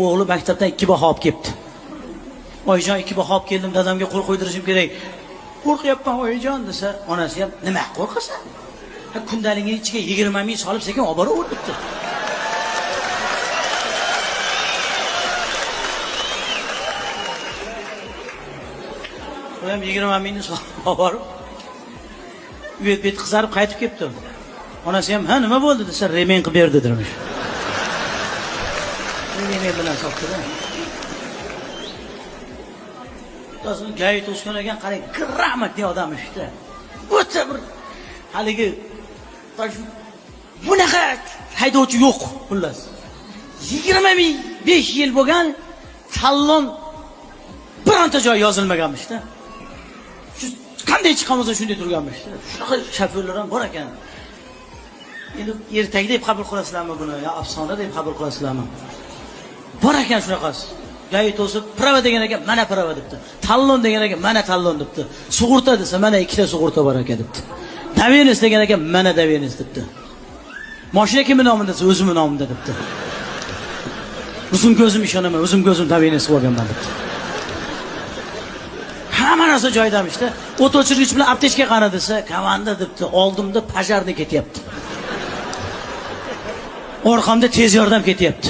O'g'li maktabdan 2 baho olib kelibdi. Oyijon 2 baho olib keldim, dadamga qo'l qo'ydirishim kerak. Qo'rqyapman oyijon desa, onasi ham nima qo'rqasan? Kundaligining ichiga 20 ming solib sekin olib boraver debdi. U ham 20 mingni solib borib, uyet qizarib qaytib kelibdi. Onasi ham, "Ha, nima bo'ldi?" desa, "Remen qilib berdi" demiş. Remen bilan sotdi-da. O'zini gayet o'sgan ekan, qarang, grammatli odam işte. O'ta bir haligi bunaqa haydovchi yo'q, xullas. 25 yil bo'lgan talon bironta joy yozilmaganmish-da. Shu qanday chiqamiz shunday turganmish-da. Shunaqa shofyorlar ham bor ekan. Endi ertak deb qabul qilasizlarmi buni, yo afsona deb qabul qilasizlarmi? Bor ekan shunaqasi. Gayet o'sib, prava degan ekan, mana prava debdi. Tallon degan ekan, mana tallon debdi. Sug'urta desa, mana 2 ta sug'urta bor ekan debdi. Davenis degan ekan, mana davenis debdi. Mashina kimning nomida desa, o'zimning nomimda debdi. O'zim ko'zim ishonaman, o'zim ko'zim davenis bo'lganman debdi. Hamma narsa joyidamish-da. O't o'chirgich bilan aptechka qani desa, "Komanda" debdi. Oldimda pajarni ketyapti. Orqamda tez yordam ketyapti.